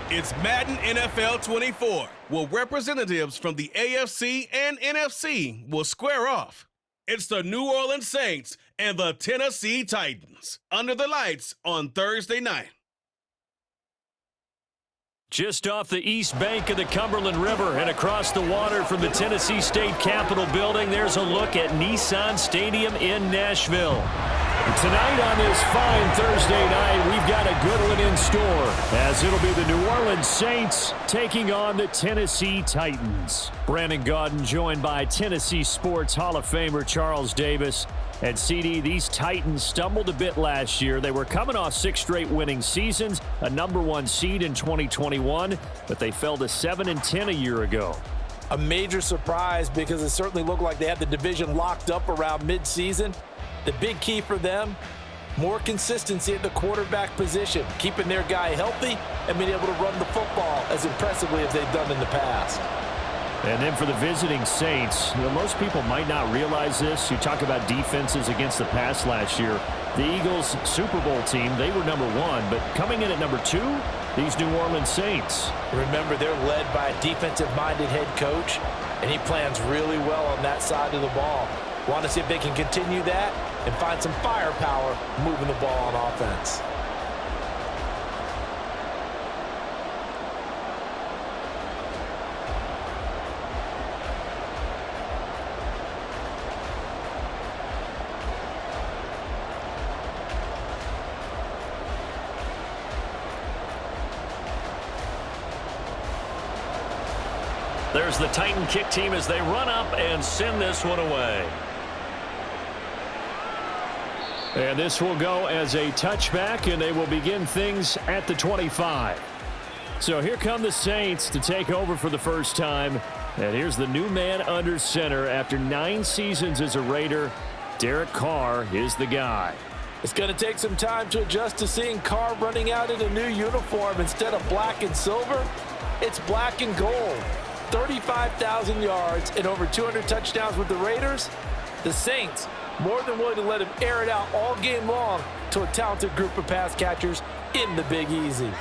It's Madden NFL 24, where representatives from the AFC and NFC will square off. It's the New Orleans Saints and the Tennessee Titans under the lights on Thursday night. Just off the east bank of the Cumberland River and across the water from the Tennessee State Capitol building, there's a look at Nissan Stadium in Nashville. Tonight on this fine Thursday night, we've got a good one in store, as it'll be the New Orleans Saints taking on the Tennessee Titans. Brandon Gaudin joined by Tennessee Sports Hall of Famer Charles Davis. And CD, these Titans stumbled a bit last year. They were coming off 6 straight winning seasons, a #1 seed in 2021, but they fell to 7-10 a year ago. A major surprise because it certainly looked like they had the division locked up around midseason. The big key for them, more consistency at the quarterback position, keeping their guy healthy and being able to run the football as impressively as they've done in the past. And then for the visiting Saints, most people might not realize this. You talk about defenses against the pass last year. The Eagles' Super Bowl team, they were #1, but coming in at #2, these New Orleans Saints. Remember, they're led by a defensive-minded head coach, and he plans really well on that side of the ball. Want to see if they can continue that and find some firepower moving the ball on offense. There's the Titan kick team as they run up and send this one away. And this will go as a touchback, and they will begin things at the 25. So here come the Saints to take over for the first time. And here's the new man under center after 9 seasons as a Raider. Derek Carr is the guy. It's going to take some time to adjust to seeing Carr running out in a new uniform. Instead of black and silver, it's black and gold. 35,000 yards and over 200 touchdowns with the Raiders. The Saints more than willing to let him air it out all game long to a talented group of pass catchers in the Big Easy.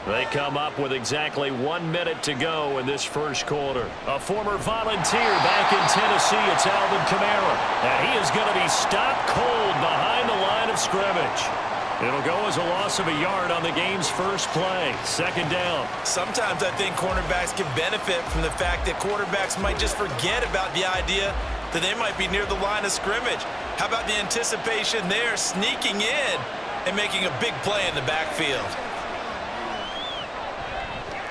They come up with exactly 1 minute to go in this first quarter. A former Volunteer back in Tennessee, it's Alvin Kamara. And he is going to be stopped cold behind the line of scrimmage. It'll go as a loss of a yard on the game's first play. Second down. Sometimes I think cornerbacks can benefit from the fact that quarterbacks might just forget about the idea that they might be near the line of scrimmage. How about the anticipation there, sneaking in and making a big play in the backfield?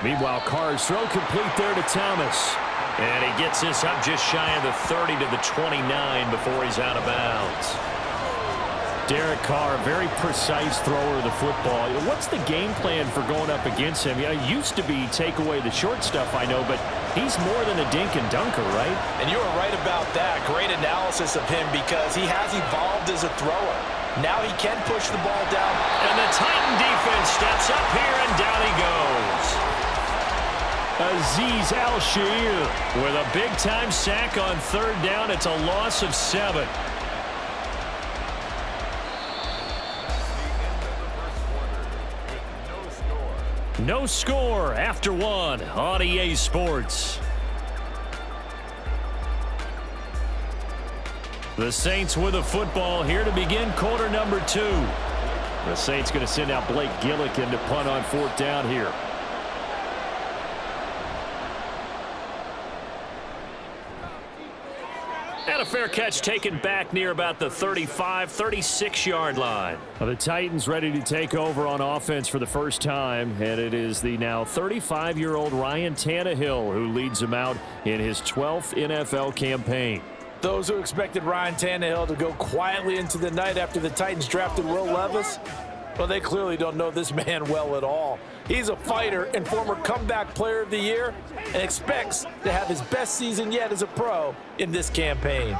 Meanwhile, Carr's throw complete there to Thomas. And he gets this up just shy of the 30 to the 29 before he's out of bounds. Derek Carr, very precise thrower of the football. What's the game plan for going up against him? It used to be take away the short stuff, I know, but he's more than a dink and dunker, right? And you were right about that. Great analysis of him because he has evolved as a thrower. Now he can push the ball down. And the Titan defense steps up here, and down he goes. Azeez Al-Shaair with a big-time sack on third down. It's a loss of 7. No score after 1 on EA Sports. The Saints with a football here to begin quarter number 2. The Saints going to send out Blake Gillikin to punt on 4th down here. And a fair catch taken back near about the 35, 36-yard line. Well, the Titans ready to take over on offense for the first time, and it is the now 35-year-old Ryan Tannehill who leads them out in his 12th NFL campaign. Those who expected Ryan Tannehill to go quietly into the night after the Titans drafted Will Levis, well, they clearly don't know this man well at all. He's a fighter and former comeback player of the year and expects to have his best season yet as a pro in this campaign.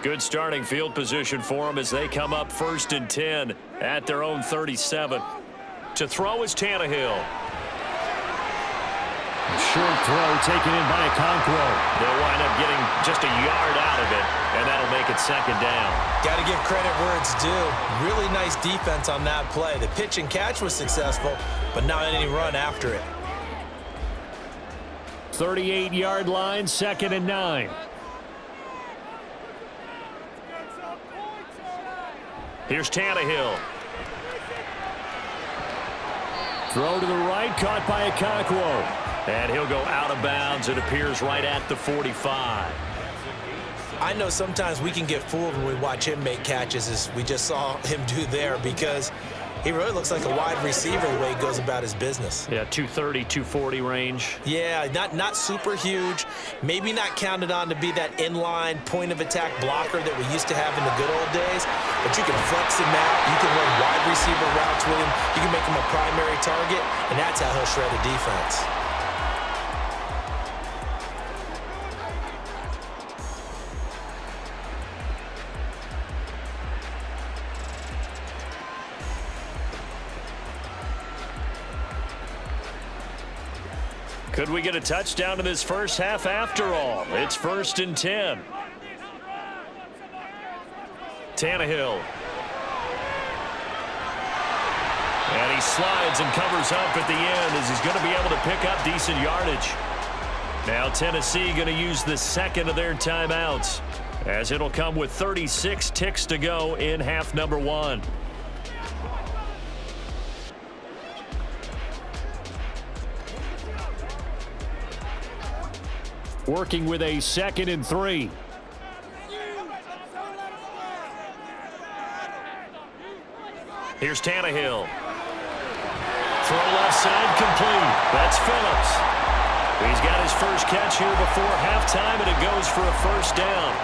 Good starting field position for them as they come up 1st and 10 at their own 37. To throw is Tannehill. Short throw taken in by Okonkwo. They'll wind up getting just a yard out of it, and that'll make it second down. Got to give credit where it's due. Really nice defense on that play. The pitch and catch was successful, but not any run after it. 38-yard line, 2nd and 9. Here's Tannehill. Throw to the right, caught by Okonkwo. And he'll go out of bounds, it appears, right at the 45. I know sometimes we can get fooled when we watch him make catches, as we just saw him do there, because he really looks like a wide receiver the way he goes about his business. Yeah, 230, 240 range. Yeah, not super huge. Maybe not counted on to be that inline point-of-attack blocker that we used to have in the good old days, but you can flex him out. You can run wide receiver routes with him. You can make him a primary target, and that's how he'll shred a defense. Could we get a touchdown in this first half after all? It's 1st and 10. Tannehill. And he slides and covers up at the end as he's going to be able to pick up decent yardage. Now Tennessee going to use the second of their timeouts, as it'll come with 36 ticks to go in half number 1. Working with a 2nd and 3. Here's Tannehill. Throw left side complete. That's Phillips. He's got his first catch here before halftime, and it goes for a first down.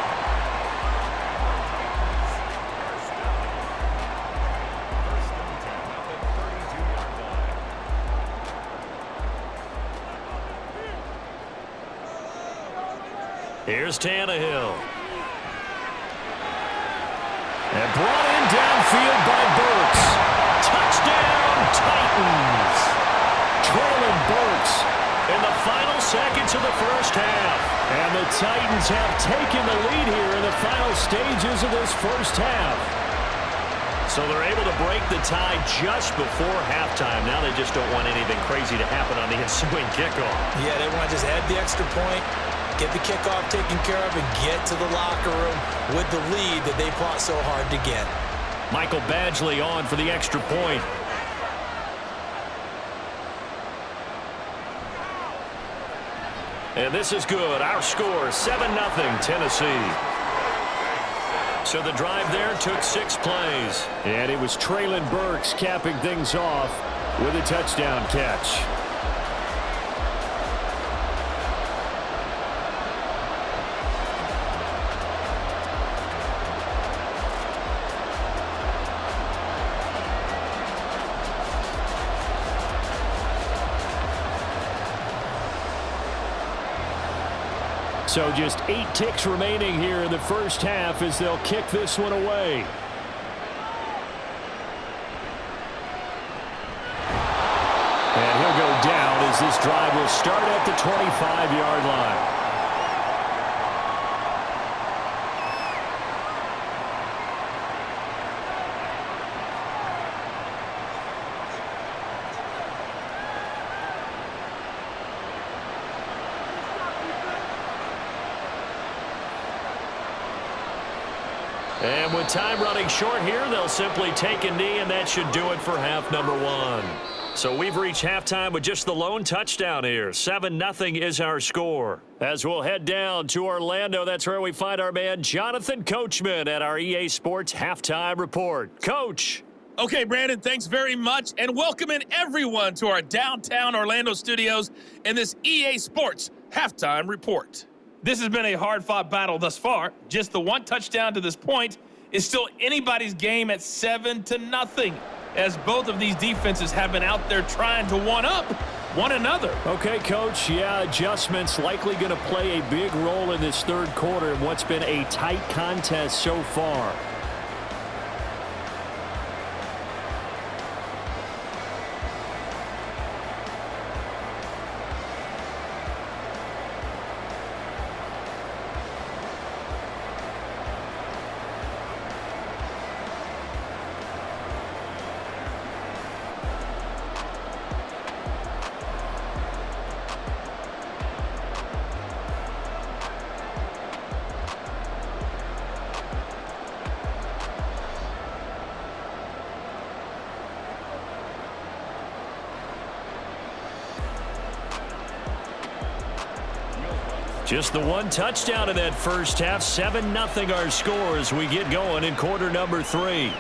Here's Tannehill. And brought in downfield by Burks. Touchdown, Titans. Traylon Burks in the final seconds of the first half. And the Titans have taken the lead here in the final stages of this first half. So they're able to break the tie just before halftime. Now they just don't want anything crazy to happen on the ensuing kickoff. Yeah, they want to just add the extra point, get the kickoff taken care of, and get to the locker room with the lead that they fought so hard to get. Michael Badgley on for the extra point. And this is good. Our score, 7-0 Tennessee. So the drive there took 6 plays. And it was Traylon Burks capping things off with a touchdown catch. So just 8 ticks remaining here in the first half as they'll kick this one away. And he'll go down as this drive will start at the 25-yard line. And with time running short here, they'll simply take a knee, and that should do it for half number 1. So we've reached halftime with just the lone touchdown here. 7-0 is our score. As we'll head down to Orlando, that's where we find our man Jonathan Coachman at our EA Sports Halftime Report. Coach. Okay, Brandon, thanks very much, and welcoming everyone to our downtown Orlando studios in this EA Sports Halftime Report. This has been a hard-fought battle thus far. Just the one touchdown to this point is still anybody's game at 7-0, as both of these defenses have been out there trying to one-up one another. Okay, Coach, yeah, adjustments likely going to play a big role in this third quarter in what's been a tight contest so far. Just the one touchdown in that first half. 7-0 our score as we get going in quarter number 3.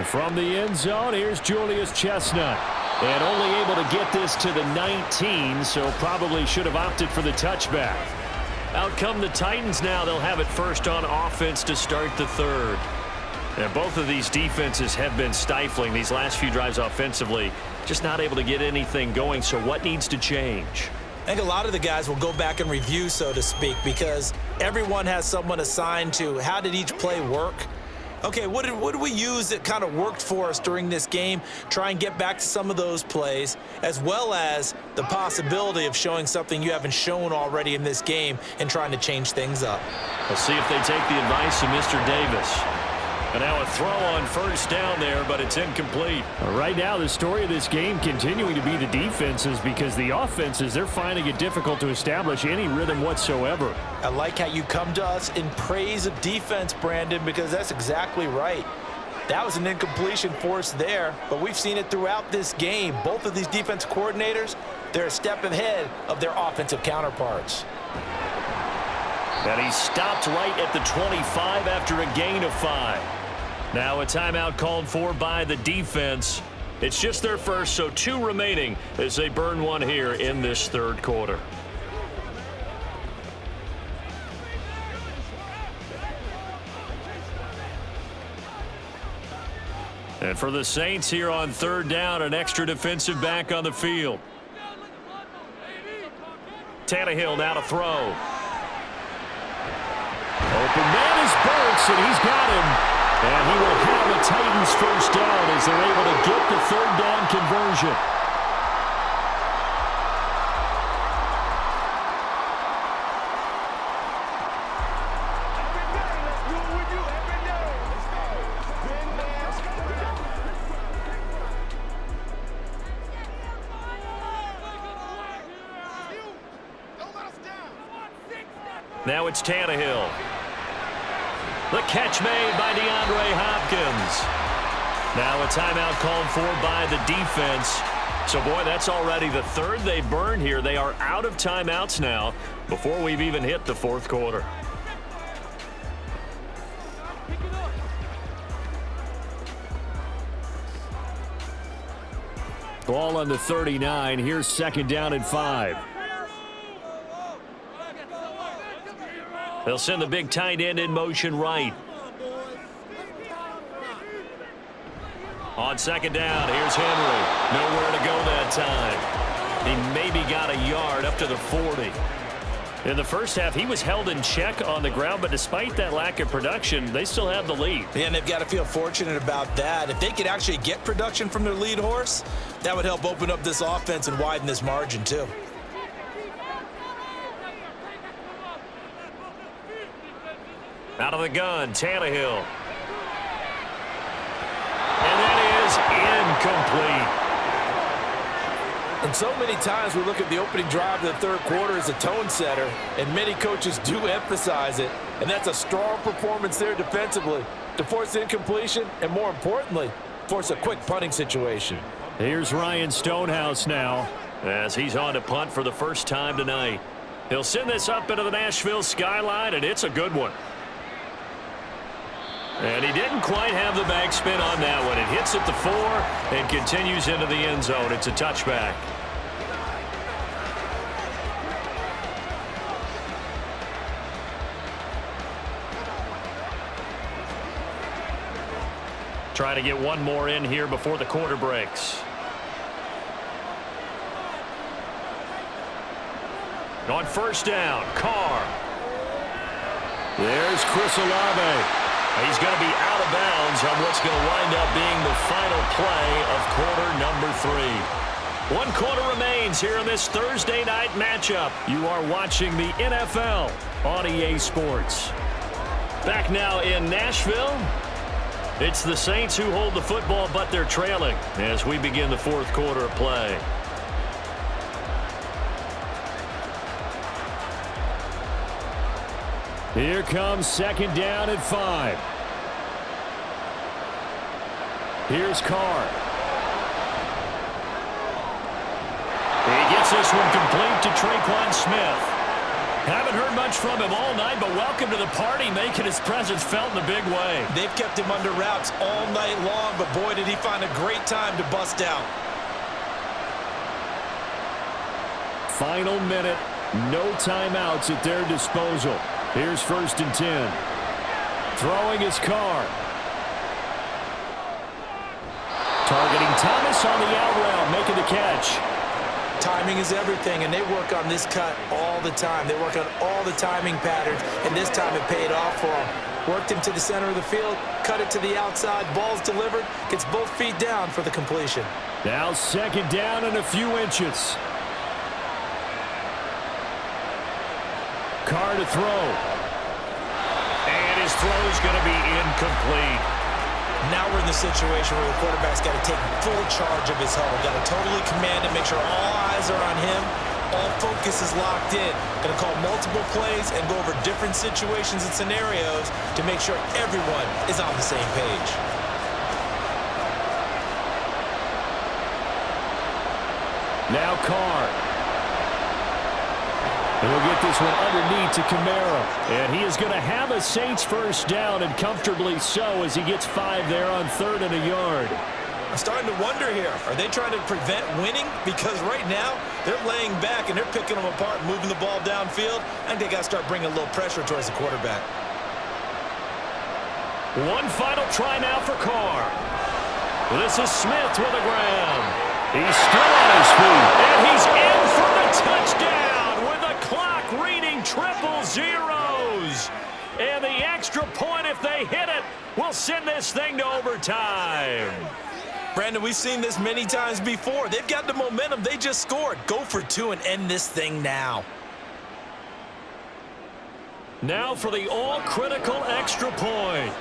From the end zone, here's Julius Chestnut. And only able to get this to the 19, so probably should have opted for the touchback. Out come the Titans now. They'll have it first on offense to start the third. And both of these defenses have been stifling these last few drives offensively. Just not able to get anything going, so what needs to change? I think a lot of the guys will go back and review, so to speak, because everyone has someone assigned to how did each play work. Okay, what did we use that kind of worked for us during this game? Try and get back to some of those plays, as well as the possibility of showing something you haven't shown already in this game and trying to change things up. We'll see if they take the advice of Mr. Davis. And now a throw on first down there, but it's incomplete. Right now, the story of this game continuing to be the defenses, because the offenses, they're finding it difficult to establish any rhythm whatsoever. I like how you come to us in praise of defense, Brandon, because that's exactly right. That was an incompletion force there, but we've seen it throughout this game. Both of these defense coordinators, they're a step ahead of their offensive counterparts. And he stopped right at the 25 after a gain of 5. Now a timeout called for by the defense. It's just their first, so 2 remaining as they burn one here in this third quarter. And for the Saints here on third down, an extra defensive back on the field. Tannehill now to throw. Open man is Burks, and he's got him. And he will have the Titans first down as they're able to get the third down conversion. Now it's Tannehill. The catch made by DeAndre Hopkins. Now a timeout called for by the defense. So, boy, that's already the third they burned here. They are out of timeouts now before we've even hit the fourth quarter. Ball on the 39. Here's second down and 5. They'll send the big tight end in motion right. On second down, here's Henry. Nowhere to go that time. He maybe got a yard up to the 40. In the first half, he was held in check on the ground, but despite that lack of production, they still have the lead. Yeah, and they've got to feel fortunate about that. If they could actually get production from their lead horse, that would help open up this offense and widen this margin too. Out of the gun, Tannehill. And that is incomplete. And so many times we look at the opening drive of the third quarter as a tone setter, and many coaches do emphasize it. And that's a strong performance there defensively to force incompletion and, more importantly, force a quick punting situation. Here's Ryan Stonehouse now as he's on to punt for the first time tonight. He'll send this up into the Nashville skyline, and it's a good one. And he didn't quite have the backspin on that one. It hits at the 4 and continues into the end zone. It's a touchback. Trying to get one more in here before the quarter breaks. On first down, Carr. There's Chris Olave. He's going to be out of bounds on what's going to wind up being the final play of quarter number 3. 1 quarter remains here in this Thursday night matchup. You are watching the NFL on EA Sports. Back now in Nashville, it's the Saints who hold the football, but they're trailing as we begin the fourth quarter of play. Here comes second down and 5. Here's Carr. He gets this one complete to Traquan Smith. Haven't heard much from him all night, but welcome to the party, making his presence felt in a big way. They've kept him under wraps all night long, but boy, did he find a great time to bust out. Final minute, no timeouts at their disposal. Here's 1st and 10. Throwing his car. Targeting Thomas on the out route, making the catch. Timing is everything, and they work on this cut all the time. They work on all the timing patterns, and this time it paid off for them. Worked him to the center of the field, cut it to the outside, ball's delivered, gets both feet down for the completion. Now 2nd down and a few inches. Carr to throw. And his throw's going to be incomplete. Now we're in the situation where the quarterback's got to take full charge of his huddle. Got to totally command it, make sure all eyes are on him. All focus is locked in. Going to call multiple plays and go over different situations and scenarios to make sure everyone is on the same page. Now Carr. And we'll get this one underneath to Kamara. And he is going to have a Saints 1st down, and comfortably so, as he gets 5 there on 3rd and a yard. I'm starting to wonder here, are they trying to prevent winning? Because right now, they're laying back and they're picking them apart, moving the ball downfield. I think they got to start bringing a little pressure towards the quarterback. One final try now for Carr. This is Smith with a grab. He's still on his feet, and he's in for the touchdown with the clock reading triple zeros. And the extra point, if they hit it, will send this thing to overtime. Brandon, we've seen this many times before. They've got the momentum. They just scored. Go for 2 and end this thing now. Now for the all-critical extra point.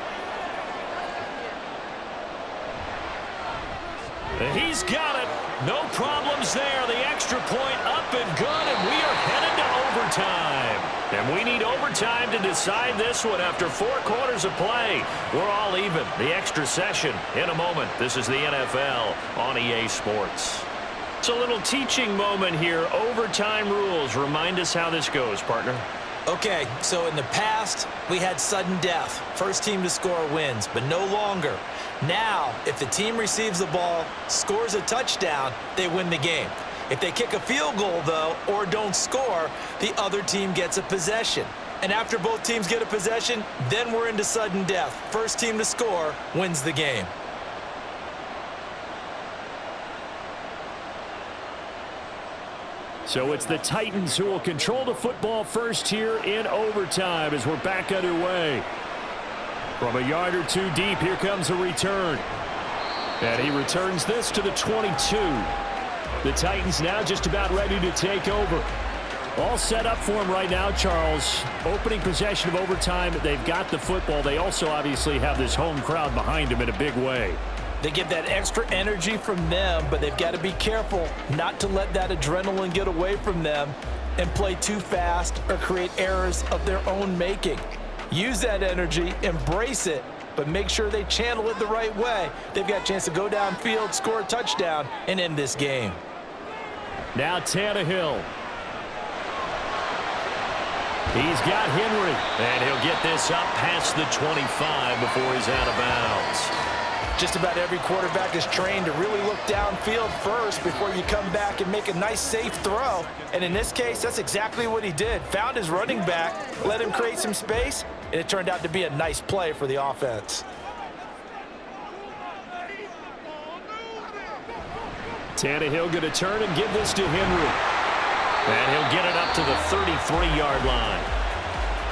He's got it. No problems there. The extra point up and good, and we are headed to overtime. And we need overtime to decide this one after 4 quarters of play. We're all even. The extra session in a moment. This is the NFL on EA Sports. It's a little teaching moment here. Overtime rules. Remind us how this goes, partner. Okay, so in the past, we had sudden death. First team to score wins, but no longer. Now, if the team receives the ball, scores a touchdown, they win the game. If they kick a field goal, though, or don't score, the other team gets a possession. And after both teams get a possession, then we're into sudden death. First team to score wins the game. So it's the Titans who will control the football first here in overtime as we're back underway. From a yard or 2 deep, here comes a return. And he returns this to the 22. The Titans now just about ready to take over. All set up for him right now, Charles. Opening possession of overtime. They've got the football. They also obviously have this home crowd behind them in a big way. They get that extra energy from them, but they've got to be careful not to let that adrenaline get away from them and play too fast or create errors of their own making. Use that energy, embrace it, but make sure they channel it the right way. They've got a chance to go downfield, score a touchdown, and end this game. Now Tannehill. He's got Henry, and he'll get this up past the 25 before he's out of bounds. Just about every quarterback is trained to really look downfield first before you come back and make a nice, safe throw. And in this case, that's exactly what he did. Found his running back, let him create some space, and it turned out to be a nice play for the offense. Tannehill going to turn and give this to Henry. And he'll get it up to the 33-yard line.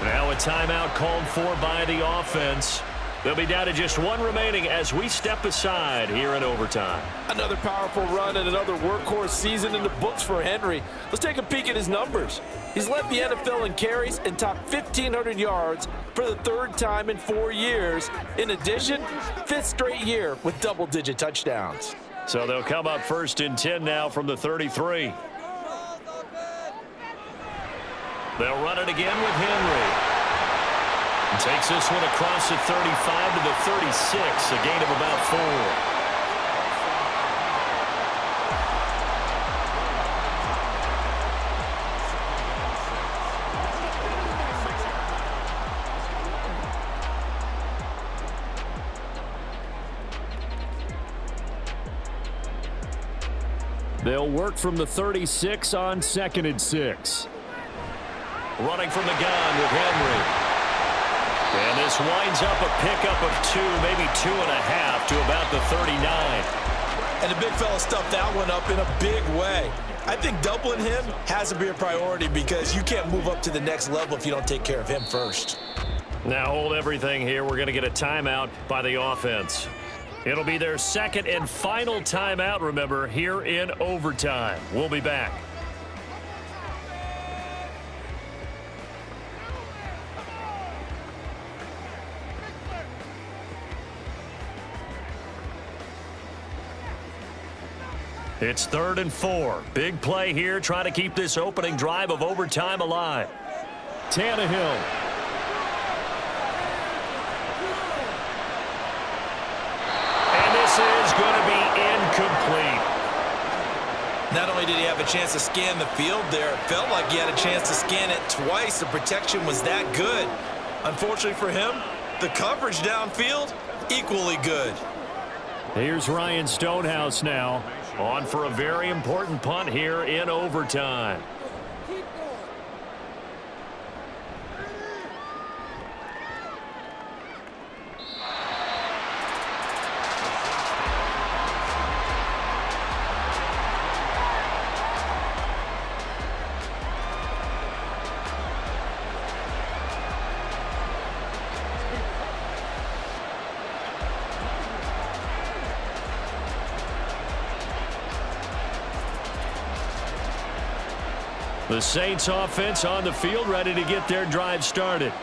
Now a timeout called for by the offense. They'll be down to just 1 remaining as we step aside here in overtime. Another powerful run and another workhorse season in the books for Henry. Let's take a peek at his numbers. He's led the NFL in carries and topped 1,500 yards for the 3rd time in 4 years. In addition, 5th straight year with double-digit touchdowns. So they'll come up 1st and 10 now from the 33. They'll run it again with Henry. Takes this one across the 35 to the 36, a gain of about 4. They'll work from the 36 on 2nd and 6. Running from the gun with Henry. And this winds up a pickup of 2, maybe 2.5 to about the 39. And the big fella stuffed that one up in a big way. I think doubling him has to be a priority because you can't move up to the next level if you don't take care of him first. Now hold everything here. We're going to get a timeout by the offense. It'll be their second and final timeout, remember, here in overtime. We'll be back. It's 3rd and 4. Big play here, trying to keep this opening drive of overtime alive. Tannehill. And this is going to be incomplete. Not only did he have a chance to scan the field there, it felt like he had a chance to scan it twice. The protection was that good. Unfortunately for him, the coverage downfield, equally good. Here's Ryan Stonehouse now, on for a very important punt here in overtime. The Saints offense on the field, ready to get their drive started.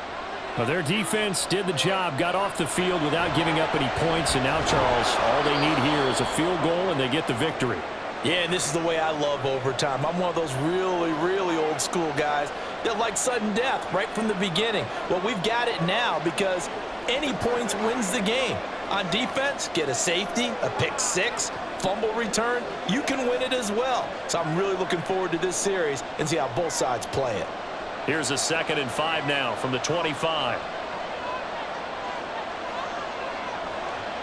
Well, their defense did the job, got off the field without giving up any points, and now, Charles, all they need here is a field goal, and they get the victory. Yeah, and this is the way I love overtime. I'm one of those really, really old school guys that like sudden death right from the beginning. Well, we've got it now because any points wins the game. On defense, get a safety, a pick six, fumble return, you can win it as well. So I'm really looking forward to this series and see how both sides play it. Here's a 2nd and 5 now from the 25.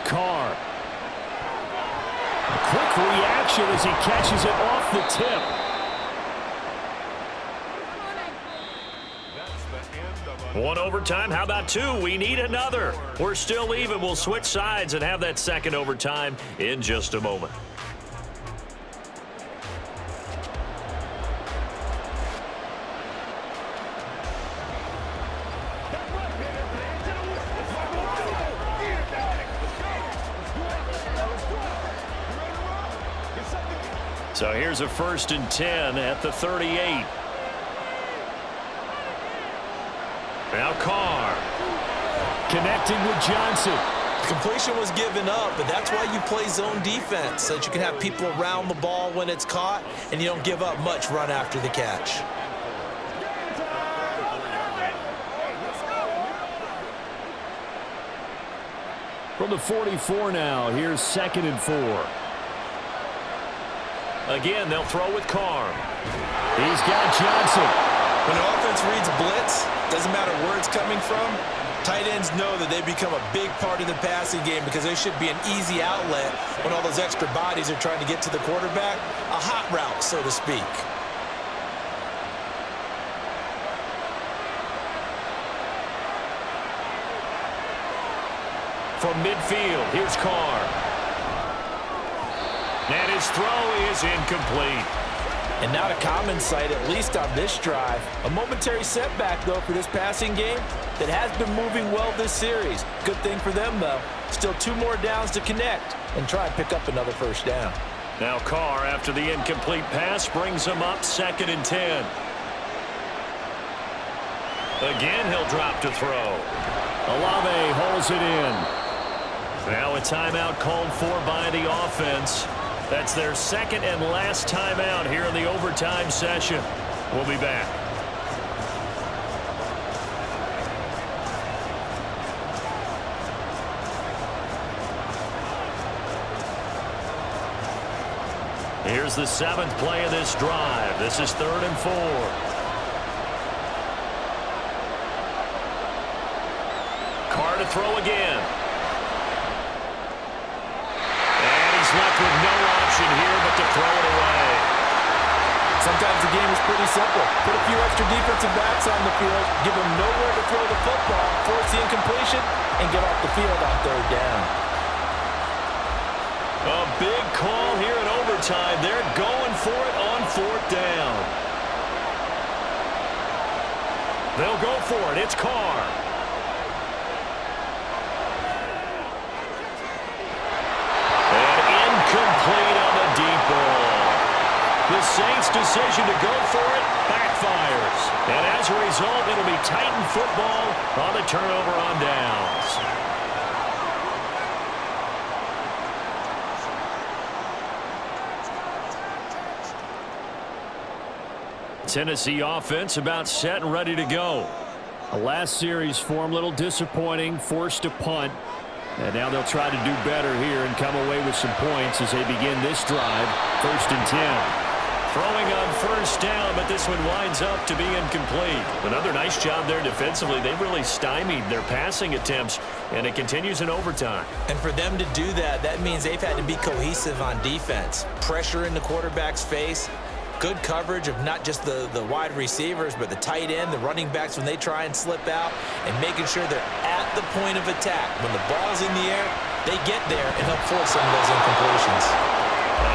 Carr. A quick reaction as he catches it off the tip. One overtime. How about 2? We need another. We're still even. We'll switch sides and have that second overtime in just a moment. So here's a 1st and 10 at the 38. Now Carr. Connecting with Johnson. Completion was given up, but that's why you play zone defense, so that you can have people around the ball when it's caught, and you don't give up much run after the catch. From the 44 now, here's 2nd and 4. Again, they'll throw with Carr. He's got Johnson. When the offense reads blitz, doesn't matter where it's coming from, tight ends know that they become a big part of the passing game because they should be an easy outlet when all those extra bodies are trying to get to the quarterback. A hot route, so to speak. From midfield, here's Carr. And his throw is incomplete. And not a common sight, at least on this drive. A momentary setback, though, for this passing game that has been moving well this series. Good thing for them, though. Still 2 more downs to connect and try and pick up another 1st down. Now Carr, after the incomplete pass, brings him up 2nd and 10. Again, he'll drop to throw. Olave holds it in. Now a timeout called for by the offense. That's their 2nd and last timeout here in the overtime session. We'll be back. Here's the 7th play of this drive. This is 3rd and 4. Carr to throw again. And he's left with no option here but to throw it away. Sometimes the game is pretty simple. Put a few extra defensive backs on the field, give them nowhere to throw the football, force the incompletion, and get off the field on third down. A big call here in overtime. They're going for it on fourth down. They'll go for it. It's Carr. And incomplete on the deep ball. The Saints' decision to go for it backfires. And as a result, it'll be Titan football on the turnover on downs. Tennessee offense about set and ready to go. The last series form a little disappointing, forced a punt. And now they'll try to do better here and come away with some points as they begin this drive. 1st and 10. Throwing on first down, but this one winds up to be incomplete. Another nice job there defensively. They've really stymied their passing attempts, and it continues in overtime. And for them to do that, that means they've had to be cohesive on defense. Pressure in the quarterback's face. Good coverage of not just the wide receivers, but the tight end, the running backs when they try and slip out, and making sure they're at the point of attack. When the ball's in the air, they get there and help force some of those incompletions.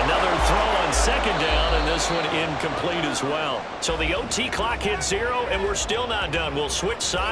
Another throw on second down, and this one incomplete as well. So the OT clock hits 0, and we're still not done. We'll switch sides.